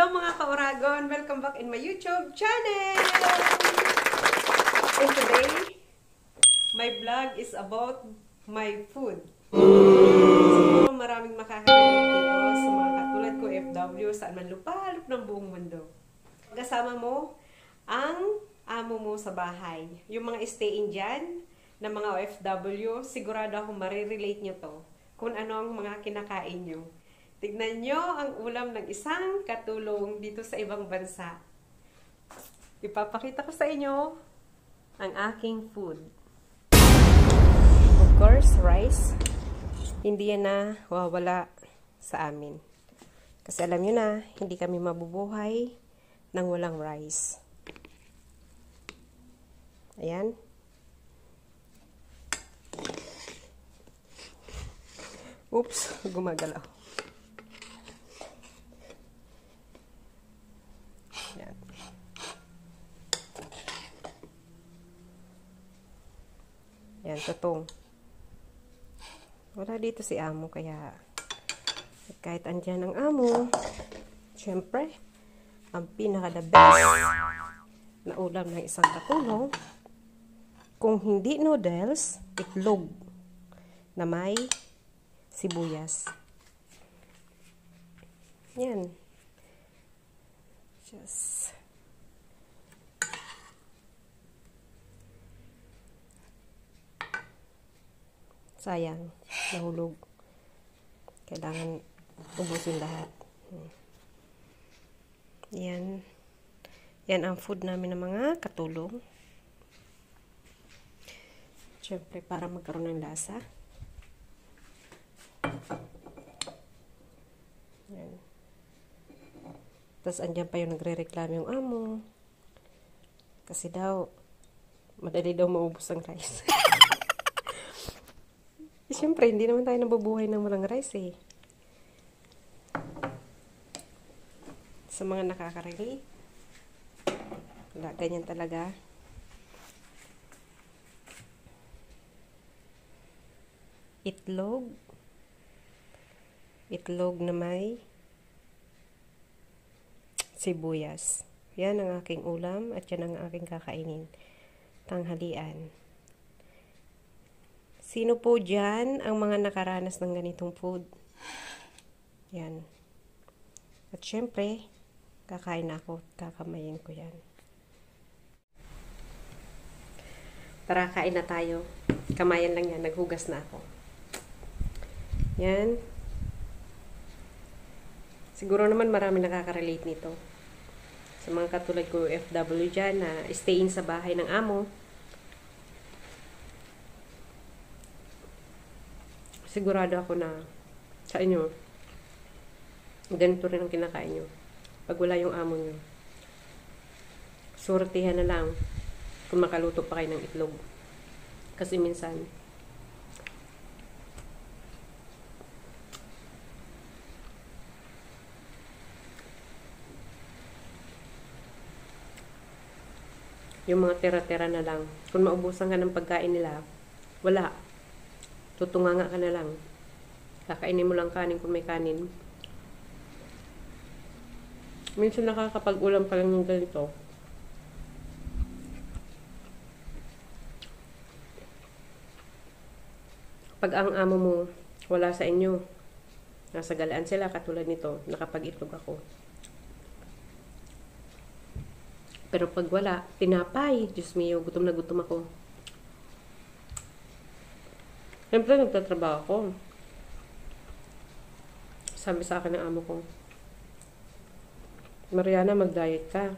Hello mga ka-Oragon! Welcome back in my YouTube channel! And today, my vlog is about my food. Siguro maraming makakarinig dito sa mga katulad ko FW saan man lupalop ng buong mundo. Kasama mo ang amo mo sa bahay. Yung mga stay-in dyan na mga OFW, sigurado akong marirelate nyo to kung ano ang mga kinakain nyo. Tignan nyo ang ulam ng isang katulong dito sa ibang bansa. Ipapakita ko sa inyo ang aking food. Of course, rice. Hindi yan na wawala sa amin. Kasi alam nyo na, hindi kami mabubuhay nang walang rice. Ayan. Oops, gumagalaw. Ayan. Ayan, tutong. Wala dito si amo, kaya kahit andyan ang amo, syempre, ang pinaka-the best na ulam ng isang katulong, kung hindi noodles, itlog na may sibuyas. Yan. Just sayang, nahulog. Kailangan ubusin lahat. Yan. Yan ang food namin ng mga katulong. Siyempre, para magkaroon ng lasa. Yan. Tapos, andyan pa yung nagre-reklamo yung amo. Kasi daw, madali daw maubos ang rice. Siyempre, hindi naman tayo nabubuhay ng walang rice eh. Sa mga nakaka-relate, wala, ganyan talaga. Itlog. Itlog na may sibuyas. Yan ang aking ulam at yan ang aking kakainin. Tanghalian. Sino po dyan ang mga nakaranas ng ganitong food? Yan. At syempre, kakain ako. Kakamayin ko yan. Tara, kain na tayo. Kamayan lang yan. Naghugas na ako. Yan. Siguro naman marami nakaka-relate nito. Sa mga katulad ko FW dyan na stay-in sa bahay ng amo. Sigurado ako na sa inyo, ganito rin ang kinakain nyo. Pag wala yung amo nyo. Sortihan na lang kung makaluto pa kayo ng itlog. Kasi minsan, yung mga tira-tira na lang. Kung maubusan ka ng pagkain nila, wala. Tutunganga ka na lang. Kakainin mo lang kanin kung may kanin. Minsan nakakapag-ulam ka lang ng ganito. Pag ang amo mo wala sa inyo, nasa galaan sila katulad nito, nakapag-itlog ako. Pero pag wala, tinapay. Diyos mio, gutom na gutom ako. Siyempre, nagtatrabaho ako. Sabi sa akin ng amo ko, Mariana, mag-diet ka.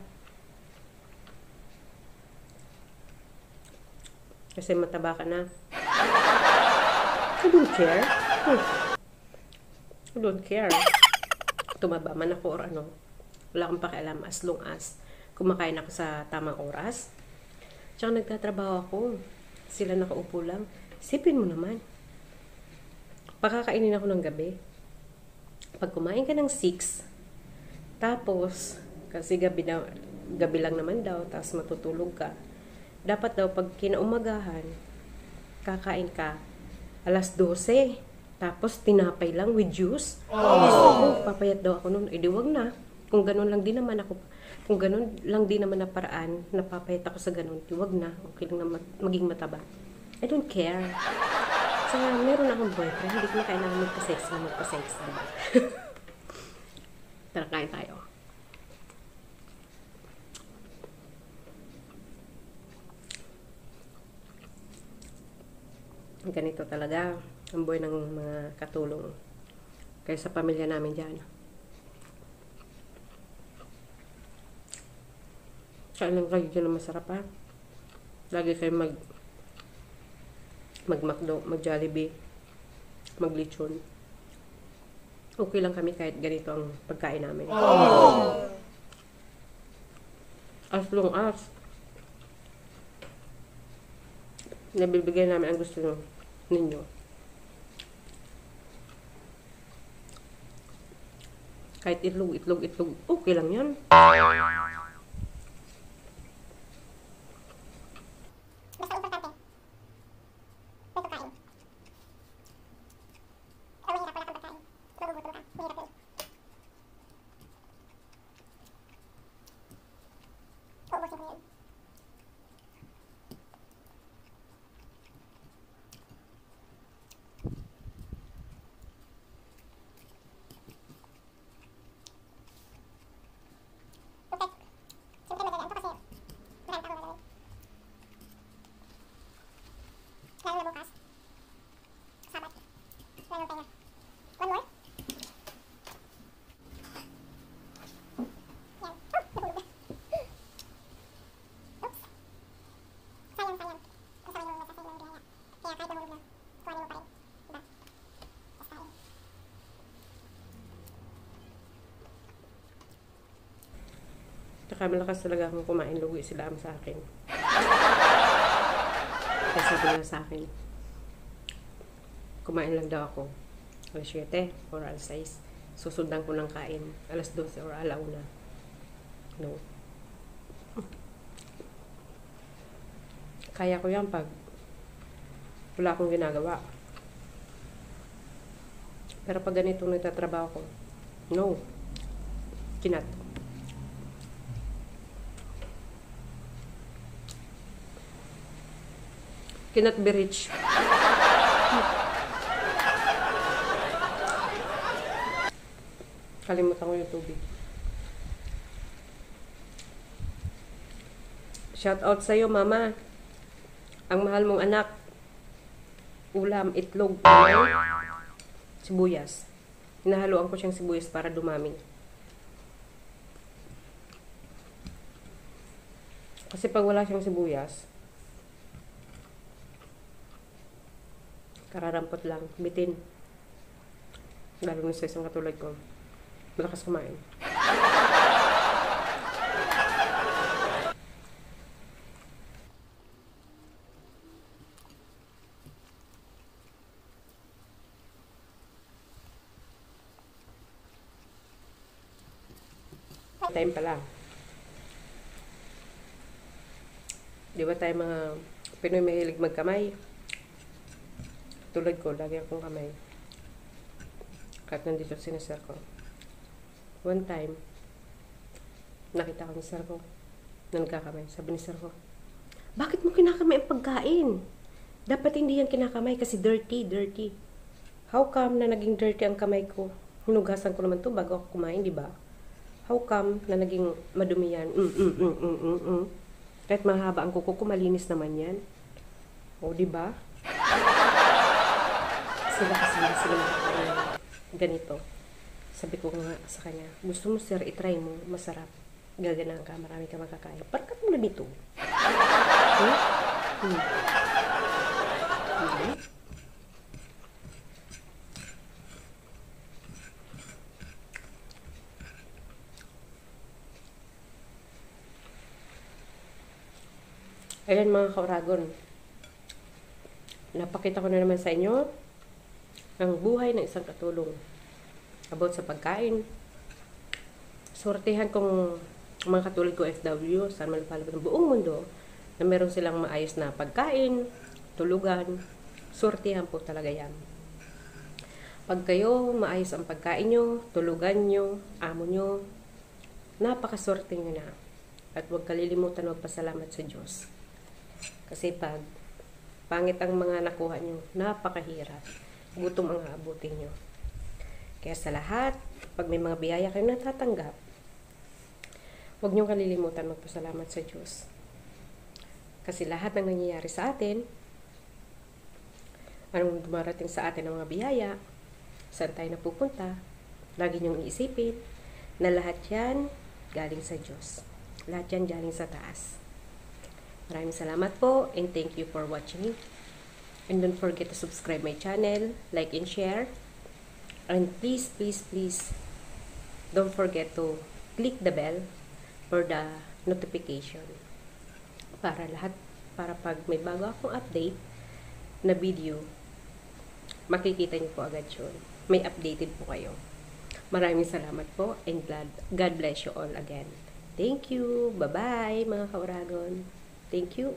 Kasi mataba ka na. I don't care. I don't care. Tumaba man ako or ano. Wala akong pakialam as long as kumakain ako sa tamang oras. Tsaka nagtatrabaho ako. Sila nakaupo lang. Sipin mo naman. Pakakainin ako ng gabi. Pag kumain ka ng 6, tapos, kasi gabi lang naman daw, tapos matutulog ka. Dapat daw, pag kinaumagahan, kakain ka, alas 12, tapos tinapay lang with juice. Oh, papayat daw ako nun. Eh, di wag na. Kung ganun lang din naman ako, kung ganun lang din naman na paraan, napapayat ako sa ganun, wag na, okay lang na maging mataba. I don't care. So, meron akong boyfriend, hindi ko na kailangan magpa-sex, diba? Tara, kain tayo. Ganito talaga ang buhay ng mga katulong. Kaya sa pamilya namin dyan. Saan lang kayo dyan na masarap ha? Lagi kayo mag-McDo, mag-Jollibee, mag-Lechon. Okay lang kami kahit ganito ang pagkain namin. Oh! As long as nabibigay namin ang gusto ninyo. Kahit itlog, okay lang yan. Tsaka malakas talaga akong kumain, lugi sila sa akin. Kasi sabi nila sa akin, kumain lang daw ako. Alas 7 or alas 6. Susundan ko ng kain. Alas 12 or alauna. No. Kaya ko yan pag wala akong ginagawa. Pero pag ganito nagtatrabaho ko, no. Kinat. Cannot be rich. Kalimutan ko yung tubig. Shout out sa'yo, mama. Ang mahal mong anak. Ulam, itlog, sibuyas. Hinahaluan ko siyang sibuyas para dumami. Kasi pag wala siyang sibuyas, kararampot lang, bitin. Lalo na sa isang katulad ko. Malakas kumain. Time pala. Di ba tayo mga Pinoy mahilig magkamay? Tulad ko, lagi akong kamay. Kahit nandito sinisir ko. One time, nakita ko ni sir ko na nagkakamay. Sabi ni sir ko, bakit mo kinakamay ang pagkain? Dapat hindi yan kinakamay kasi dirty. How come na naging dirty ang kamay ko? Hinugasan ko naman to bago ako kumain, di ba? How come na naging madumi yan? Kahit mahaba ang kuko ko, malinis naman yan. O, di ba? Sila ganito. Sabi ko nga sa kanya, gusto mo sir, itry mo, masarap. Gaganaan ka, marami ka makakaya. Parkat mo na dito. Ayan mga kauragon, napakita ko na naman sa inyo ang buhay ng isang katulong about sa pagkain. Sortihan kong mga katulad ko FW saan man palabas ng buong mundo na meron silang maayos na pagkain, tulugan. Sortihan po talaga yan. Pag kayo maayos ang pagkain nyo, tulugan nyo, amo nyo, napakaswerte nyo na. At huwag kalilimutan magpasalamat sa Diyos. Kasi pag pangit ang mga nakuha nyo, napakahirap. Gutom ang aabutin nyo. Kaya sa lahat, pag may mga biyaya kayo natatanggap, huwag nyo kalilimutan magpasalamat sa Diyos. Kasi lahat ng nangyayari sa atin, anong dumarating sa atin ng mga biyaya, saan tayo napupunta, lagi nyong iisipin na lahat yan galing sa Diyos. Lahat yan galing sa taas. Maraming salamat po and thank you for watching. And don't forget to subscribe my channel, like and share. And please, please, please, don't forget to click the bell for the notification. Para pag may bago akong update na video, makikita niyo po agad yun. May updated po kayo. Maraming salamat po and God bless you all again. Thank you. Bye-bye mga kauragon. Thank you.